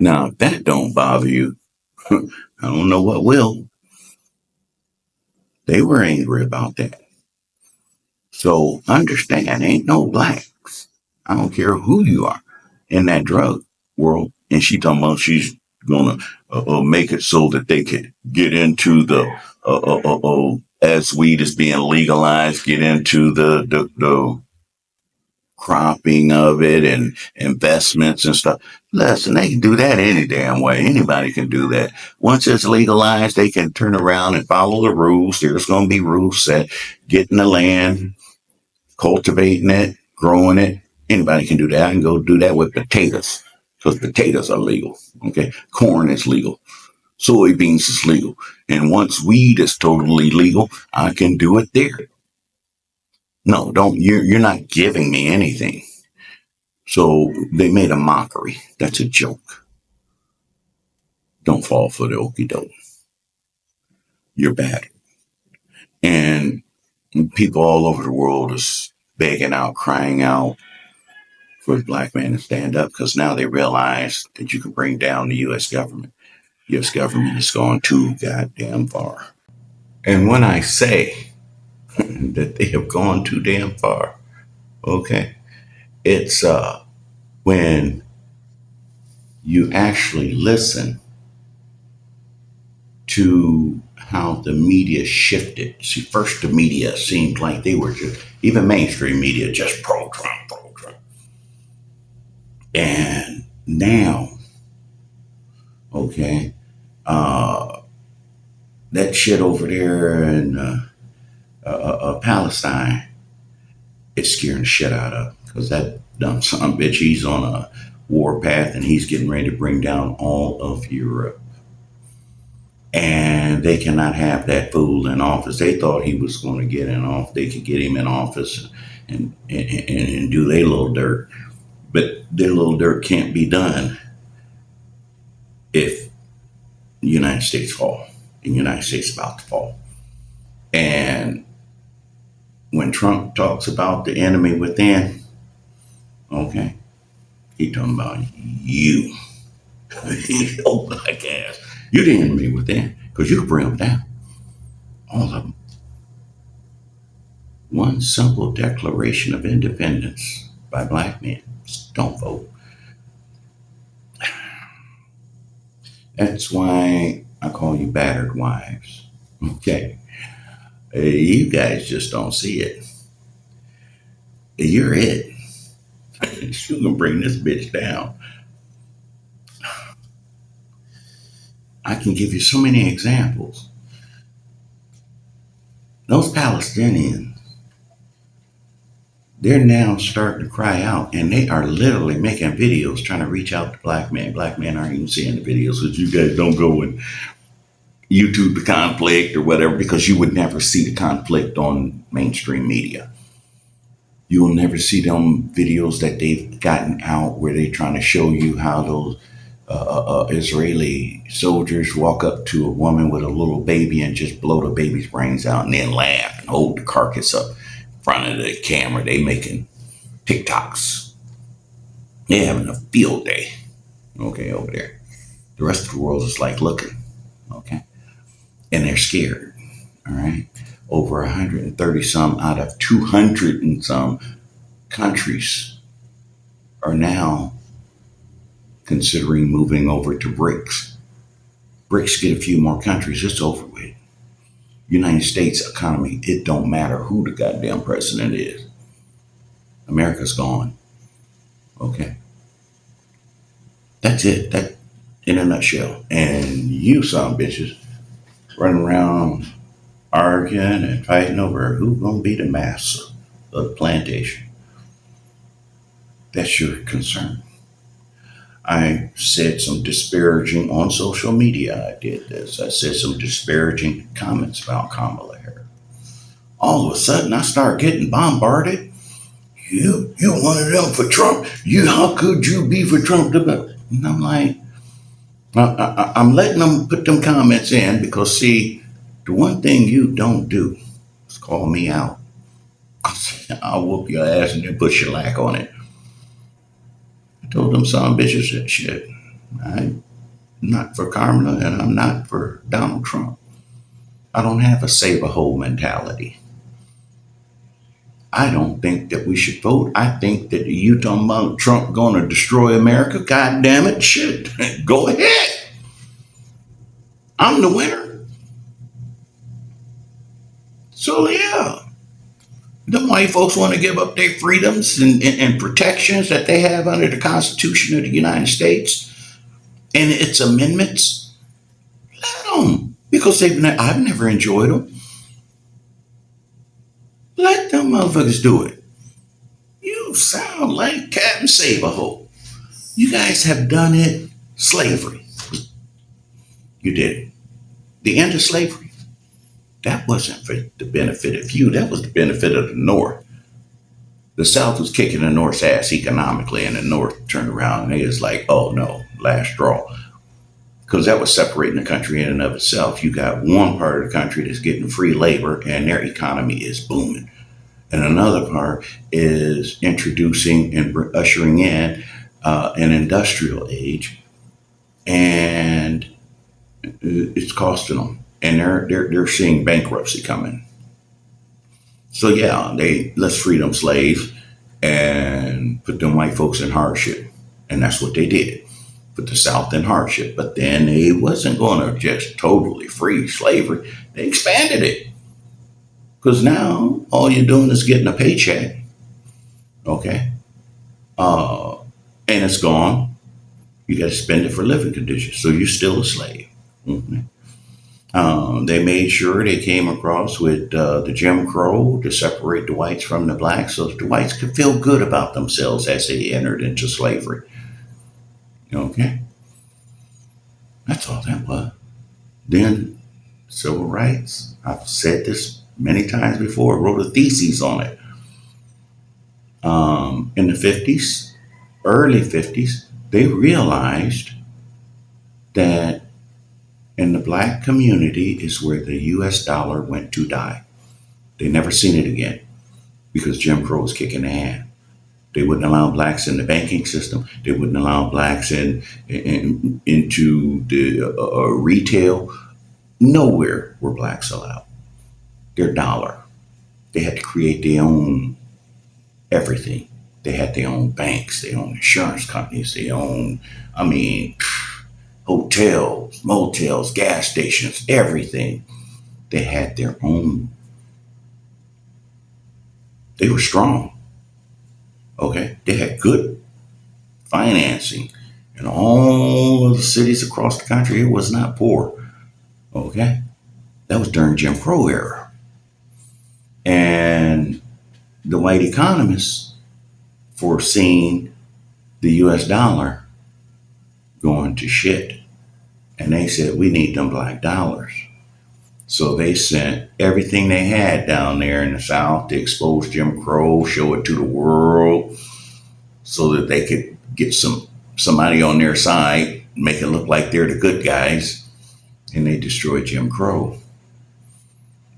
Now, if that don't bother you, I don't know what will. They were angry about that. So understand, ain't no blacks. I don't care who you are in that drug world. And she talking about she's gonna make it so that they could get into the as weed is being legalized, get into the cropping of it and investments and stuff. Listen, they can do that any damn way. Anybody can do that. Once it's legalized, they can turn around and follow the rules. There's going to be rules set, getting the land, cultivating it, growing it. Anybody can do that. I can go do that with potatoes because potatoes are legal. Okay. Corn is legal. Soybeans is legal. And once weed is totally legal, I can do it there. No, don't, you're not giving me anything. So they made a mockery. That's a joke. Don't fall for the okie doke. You're bad. And people all over the world is begging out, crying out for the black man to stand up because now they realize that you can bring down the U.S. government. U.S. government has gone too goddamn far. And when I say that they have gone too damn far, okay, it's when you actually listen to how the media shifted. See, first the media seemed like they were just, even mainstream media, just pro Trump, pro Trump. And now, okay, uh, that shit over there in Palestine, it's scaring the shit out of because that dumb son of a bitch, he's on a war path and he's getting ready to bring down all of Europe. And they cannot have that fool in office. They thought he was going to get in office. They could get him in office and do their little dirt. But their little dirt can't be done if the United States fall. And the United States is about to fall. And when Trump talks about the enemy within, okay, he talking about you. Oh, black ass. You're the enemy within because you can bring them down. All of them. One simple declaration of independence by black men. Just don't vote. That's why I call you battered wives. Okay. You guys just don't see it. You're it. You can bring this bitch down. I can give you so many examples. Those Palestinians, they're now starting to cry out and they are literally making videos trying to reach out to black men. Black men aren't even seeing the videos because you guys don't go and YouTube the conflict or whatever because you would never see the conflict on mainstream media. You will never see them videos that they've gotten out where they're trying to show you how those Israeli soldiers walk up to a woman with a little baby and just blow the baby's brains out and then laugh and hold the carcass up in front of the camera. They making TikToks. They're having a field day. Okay, over there. The rest of the world is like looking. Okay. And they're scared. All right. Over 130 some out of 200 and some countries are now considering moving over to BRICS. BRICS get a few more countries, it's over with. United States economy, it don't matter who the goddamn president is. America's gone. Okay. That's it. That in a nutshell. And you some bitches running around arguing and fighting over who's gonna be the master of the plantation. That's your concern. I said some disparaging on social media. I did this. I said some disparaging comments about Kamala Harris. All of a sudden, I start getting bombarded. You one of them for Trump. How could you be for Trump? And I'm like, I'm letting them put them comments in because see, the one thing you don't do is call me out. I'll whoop your ass and then put shellac on it. I told them some bitches that shit. I'm not for Kamala and I'm not for Donald Trump. I don't have a save a hole mentality. I don't think that we should vote. I think that you talking about Trump going to destroy America? God damn it, shit. Go ahead. I'm the winner. So yeah, the white folks want to give up their freedoms and protections that they have under the Constitution of the United States and its amendments. Let them, because I've never enjoyed them. Let them motherfuckers do it. You sound like Captain Saberhole. You guys have done it. Slavery. You did it. The end of slavery. That wasn't for the benefit of you. That was the benefit of the North. The South was kicking the North's ass economically, and the North turned around and they was like, oh no, last straw. Because that was separating the country in and of itself. You got one part of the country that's getting free labor and their economy is booming. And another part is introducing and ushering in an industrial age, and it's costing them. And they're seeing bankruptcy coming. So yeah, let's free them slaves and put them white folks in hardship, and that's what they did. Put the South in hardship, but then they wasn't going to just totally free slavery. They expanded it because now all you're doing is getting a paycheck, okay, uh, and it's gone. You got to spend it for living conditions, so you're still a slave. Mm-hmm. They made sure they came across with the Jim Crow to separate the whites from the blacks so that the whites could feel good about themselves as they entered into slavery. Okay? That's all that was. Then, civil rights. I've said this many times before, wrote a thesis on it. In the 50s, early 50s, they realized that in the black community is where the US dollar went to die. They never seen it again because Jim Crow was kicking their hand. They wouldn't allow blacks in the banking system. They wouldn't allow blacks into the retail. Nowhere were blacks allowed. Their dollar. They had to create their own everything. They had their own banks, their own insurance companies, their own, I mean, hotels, motels, gas stations, everything. They had their own. They were strong. Okay. They had good financing in all of the cities across the country. It was not poor. Okay. That was during Jim Crow era. And the white economists foreseen the US dollar going to shit. And they said, we need them black dollars. So they sent everything they had down there in the South to expose Jim Crow, show it to the world, so that they could get somebody on their side, make it look like they're the good guys, and they destroyed Jim Crow.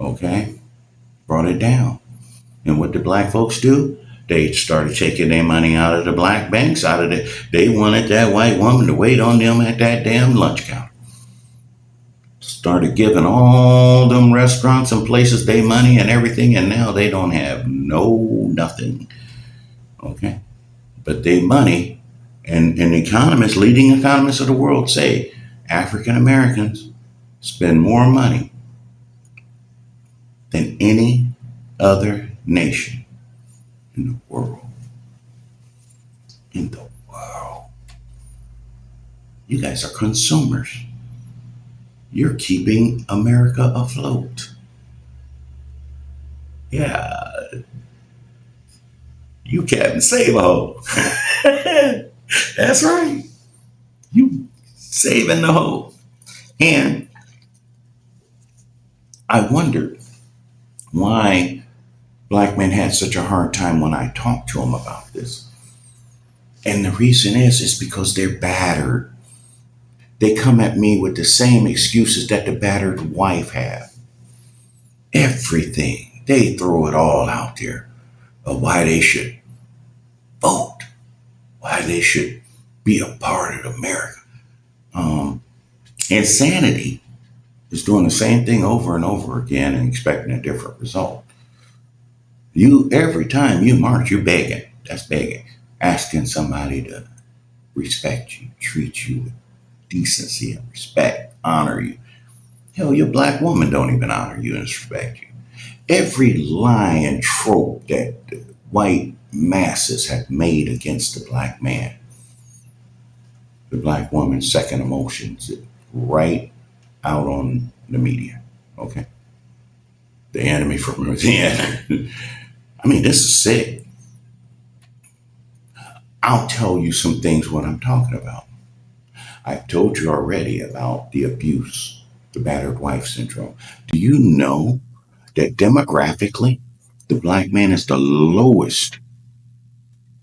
Okay, brought it down. And what did black folks do? They started taking their money out of the black banks, out of the. They wanted that white woman to wait on them at that damn lunch counter. Started giving all them restaurants and places their money and everything, and now they don't have nothing. Okay, but they money, and economists, leading economists of the world, say African Americans spend more money than any other nation in the world. In the world, you guys are consumers. You're keeping America afloat. Yeah, you Captain Save-A-Ho. That's right. You saving the hoe. And I wondered why black men had such a hard time when I talked to them about this. And the reason is because they're battered. They come at me with the same excuses that the battered wife have. Everything. They throw it all out there of why they should vote, why they should be a part of America. Um, Insanity is doing the same thing over and over again and expecting a different result. You every time you march, you begging. That's begging. Asking somebody to respect you, treat you with decency and respect, honor you. Hell, your black woman don't even honor you and respect you. Every lie and trope that the white masses have made against the black man, the black woman's second emotions, right out on the media. Okay. The enemy from within. I mean, this is sick. I'll tell you some things what I'm talking about. I've told you already about the abuse, the battered wife syndrome. Do you know that demographically, the black man is the lowest,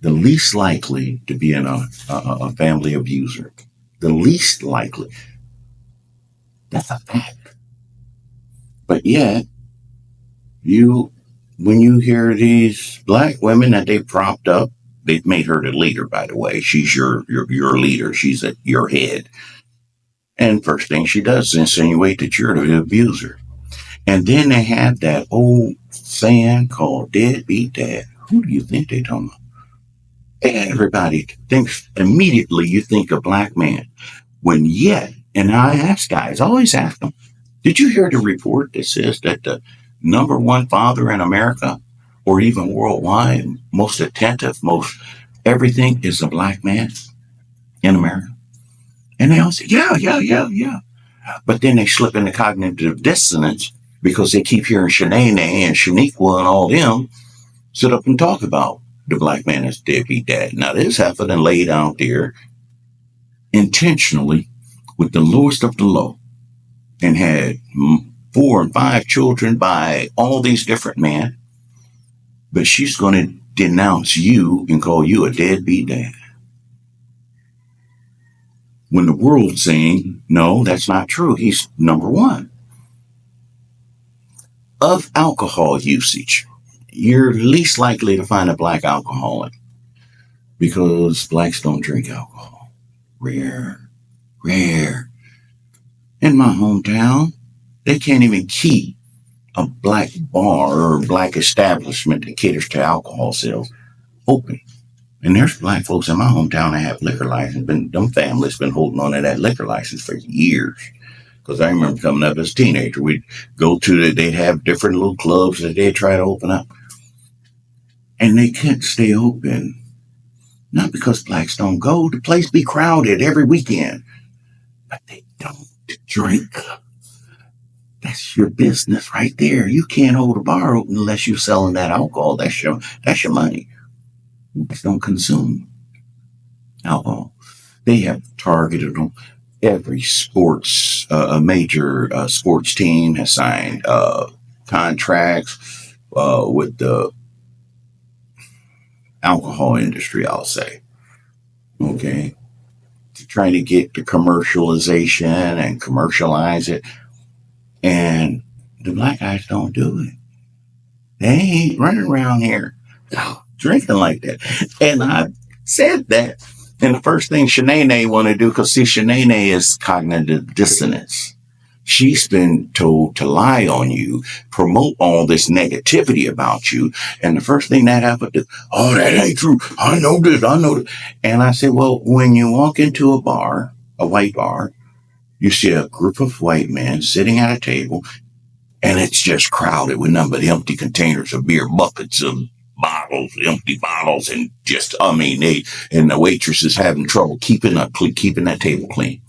the least likely to be in a family abuser? The least likely. That's a fact. But yet, you, when you hear these black women that they propped up, they've made her the leader, by the way. She's your leader. She's at your head. And first thing she does is insinuate that you're the abuser. And then they have that old saying called deadbeat dad. Who do you think they talking about? Everybody thinks immediately you think a black man. When yet, and I ask guys, I always ask them, did you hear the report that says that the number one father in America or even worldwide, most attentive, most everything is a black man in America? And they all say, yeah, yeah, yeah, yeah. But then they slip into cognitive dissonance because they keep hearing Shanae and Shaniqua and all them sit up and talk about the black man as deadbeat dad. Now, this happened and laid out there intentionally with the lowest of the low and had 4 and 5 children by all these different men. But she's going to denounce you and call you a deadbeat dad. When the world's saying, no, that's not true. He's number one. Of alcohol usage, you're least likely to find a black alcoholic because blacks don't drink alcohol. Rare, rare. In my hometown, they can't even keep a black bar or black establishment that caters to alcohol sales open. And there's black folks in my hometown that have liquor license. Them families been holding on to that liquor license for years. Because I remember coming up as a teenager, we'd go to they'd have different little clubs that they'd try to open up. And they can't stay open. Not because blacks don't go. The place be crowded every weekend. But they don't drink. That's your business right there. You can't hold a bar open unless you're selling that alcohol. That's your money. Blacks don't consume alcohol. They have targeted them. Every sports, a major sports team has signed contracts with the alcohol industry, I'll say. Okay. To try to get the commercialization and commercialize it. And the black guys don't do it. They ain't running around here drinking like that. And I said that. And the first thing Shanae want to do, because see, Shanae is cognitive dissonance. She's been told to lie on you, promote all this negativity about you. And the first thing that happened is, oh, that ain't true. I know this. And I said, well, when you walk into a bar, a white bar, you see a group of white men sitting at a table, and it's just crowded with nothing but empty containers of beer, buckets of bottles, empty bottles, and just, and the waitress is having trouble keeping that table clean.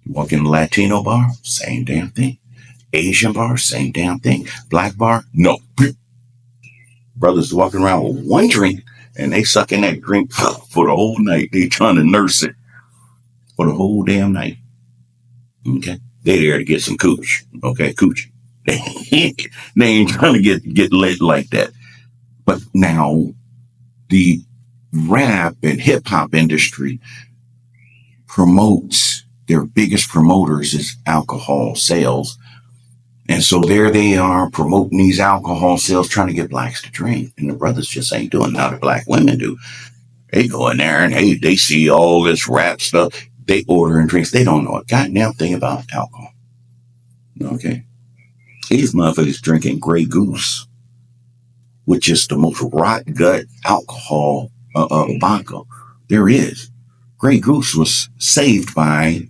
You walk in a Latino bar, same damn thing. Asian bar, same damn thing. Black bar, no. Brothers walking around with one drink, and they sucking that drink for the whole night. They trying to nurse it for the whole damn night. Okay, they there to get some cooch. Okay, cooch. They ain't trying to get lit like that. But now the rap and hip hop industry promotes, their biggest promoters is alcohol sales. And so there they are promoting these alcohol sales, trying to get blacks to drink. And the brothers just ain't doing it. Now the black women do. They go in there and they see all this rap stuff. They ordering drinks. They don't know a goddamn thing about alcohol. Okay. These motherfuckers drinking Grey Goose, which is the most rot gut alcohol vodka there is. Grey Goose was saved by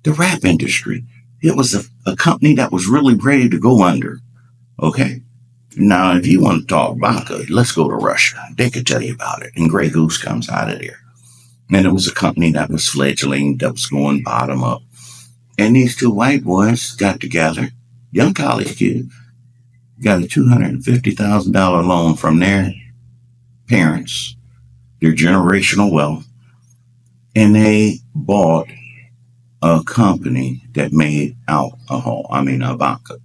the rap industry. It was a company that was really ready to go under. Okay. Now, if you want to talk vodka, let's go to Russia. They could tell you about it. And Grey Goose comes out of there. And it was a company that was fledgling, that was going bottom up. And these two white boys got together, young college kids, got a $250,000 loan from their parents, their generational wealth, and they bought a company that made a vodka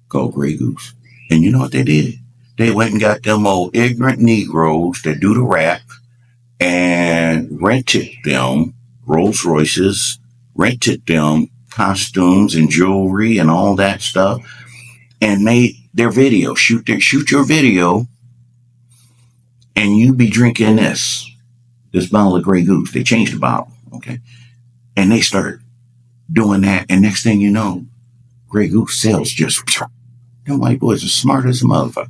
called Grey Goose. And you know what they did? They went and got them old ignorant Negroes that do the rap and rented them Rolls Royces, rented them costumes and jewelry and all that stuff, and made their video. Shoot your video, and you be drinking this bottle of Grey Goose. They changed the bottle, okay, and they start doing that, and next thing you know, Grey Goose sales just. Them white boys are smart as a motherfucker.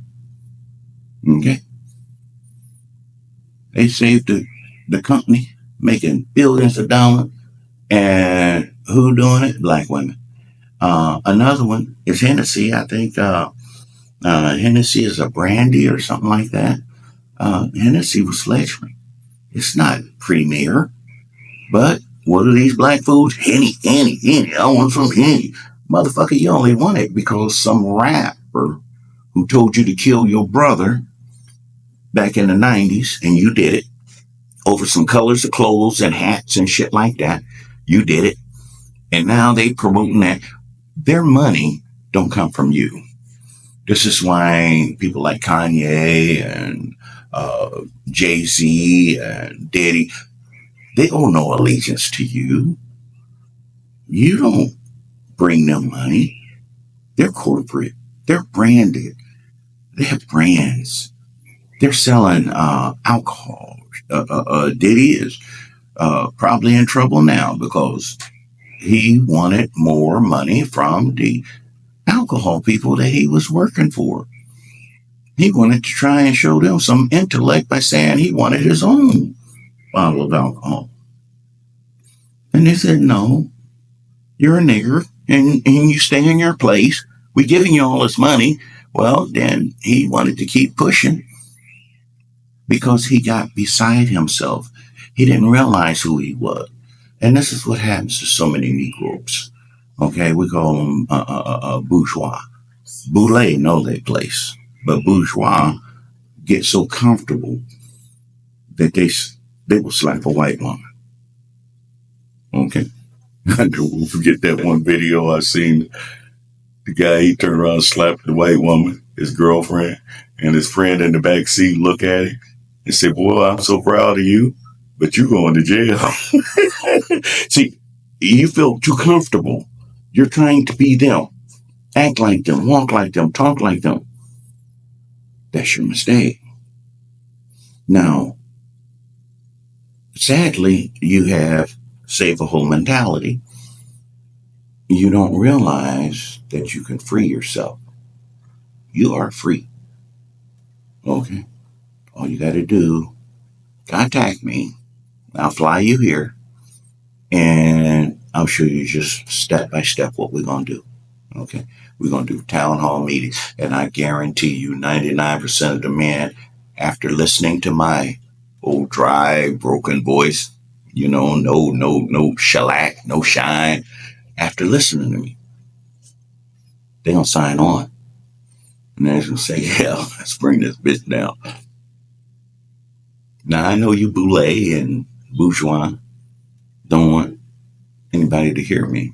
Okay, they saved the company, making billions of dollars. And who doing it? Black women. Another one is Hennessy. I think Hennessy is a brandy or something like that. Hennessy was fledgling. It's not premier, but what are these black foods? Henny. I want some Henny. Motherfucker, you only want it because some rapper who told you to kill your brother back in the 90s, and you did it over some colors of clothes and hats and shit like that. You did it. And now they promoting that. Their money don't come from you. This is why people like Kanye and Jay-Z and Diddy, they owe no allegiance to you. You don't bring them money. They're corporate. They're branded. They have brands. They're selling alcohol. Diddy is probably in trouble now because he wanted more money from the alcohol people that he was working for. He wanted to try and show them some intellect by saying he wanted his own bottle of alcohol. And they said, no, you're a nigger and you stay in your place. We giving you all this money. Well, then he wanted to keep pushing because he got beside himself. He didn't realize who he was. And this is what happens to so many Negroes. Okay, we call them bourgeois. Boulé know their place, but bourgeois get so comfortable that they will slap a white woman. Okay, I don't forget that one video I seen. The guy, he turned around and slapped the white woman, his girlfriend, and his friend in the back seat look at him and said, "Boy, I'm so proud of you, but you going to jail." See, you feel too comfortable. You're trying to be them, act like them, walk like them, talk like them. That's your mistake. Now, sadly, you have save a whole mentality. You don't realize that you can free yourself. You are free. Okay. All you got to do, contact me. I'll fly you here and I'll show you just step by step what we're going to do. Okay. We're going to do town hall meetings. And I guarantee you 99% of the men, after listening to my old dry, broken voice, no shellac, no shine, after listening to me, they're going to sign on. And they're going to say, yeah, let's bring this bitch down. Now, I know you boule and bourgeois don't want anybody to hear me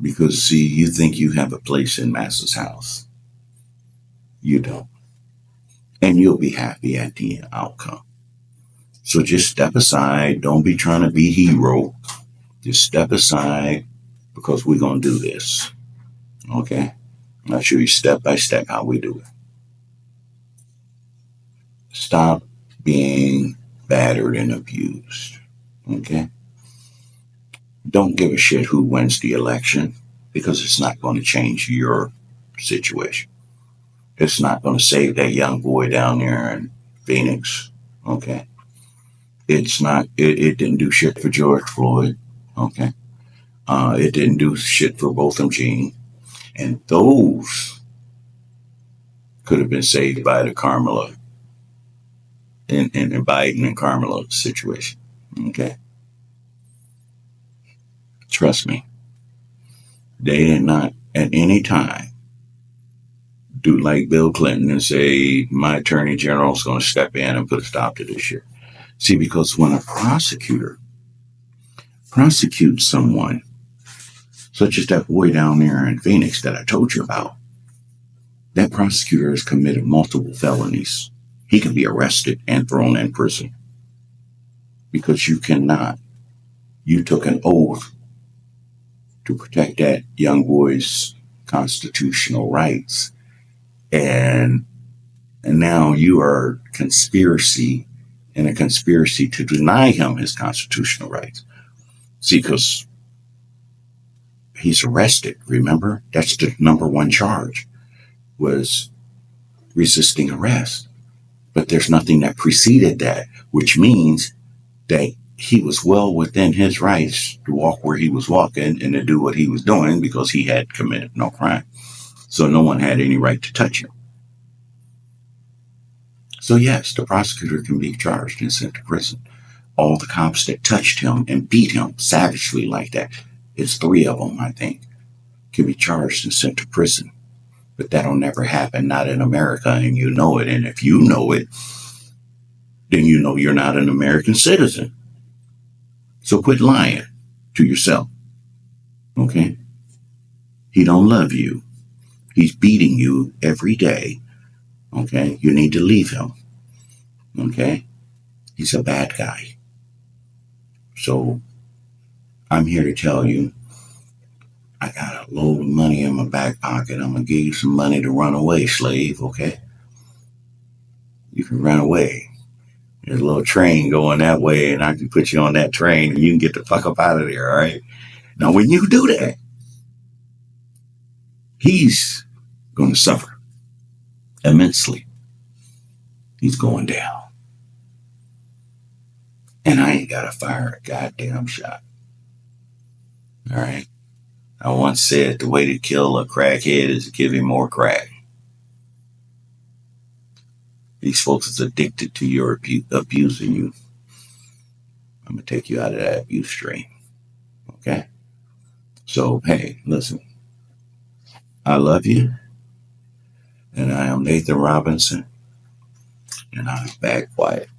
because, see, you think you have a place in Master's house. You don't. And you'll be happy at the outcome. So just step aside. Don't be trying to be hero. Just step aside because we're going to do this. Okay? I'll show you step by step how we do it. Stop being battered and abused. Okay? Don't give a shit who wins the election because it's not going to change your situation. It's not going to save that young boy down there in Phoenix. Okay. It's not, it didn't do shit for George Floyd. Okay. It didn't do shit for Botham Jean. And those could have been saved by the Kamala and Biden and Kamala situation. Okay. Trust me. They did not at any time do like Bill Clinton and say, my attorney general is going to step in and put a stop to this shit. See, because when a prosecutor prosecutes someone, such as that boy down there in Phoenix that I told you about, that prosecutor has committed multiple felonies. He can be arrested and thrown in prison because you cannot. You took an oath to protect that young boy's constitutional rights. And now you are conspiracy in a conspiracy to deny him his constitutional rights. See, because he's arrested, remember? That's the number one charge, was resisting arrest. But there's nothing that preceded that, which means that he was well within his rights to walk where he was walking and to do what he was doing because he had committed no crime. So no one had any right to touch him. So yes, the prosecutor can be charged and sent to prison. All the cops that touched him and beat him savagely like that, it's 3 of them, I think, can be charged and sent to prison. But that'll never happen, not in America, and you know it. And if you know it, then you know you're not an American citizen. So quit lying to yourself. Okay? He don't love you. He's beating you every day. Okay? You need to leave him. Okay? He's a bad guy. So I'm here to tell you, I got a load of money in my back pocket. I'm going to give you some money to run away, slave. Okay? You can run away. There's a little train going that way, and I can put you on that train and you can get the fuck up out of there, all right? Now, when you do that, he's going to suffer immensely. He's going down. And I ain't got to fire a goddamn shot. All right? I once said the way to kill a crackhead is to give him more crack. These folks is addicted to your abusing you. I'm going to take you out of that abuse stream. Okay? So, hey, listen. I love you. And I am Nathan Robinson. And I'm back quiet.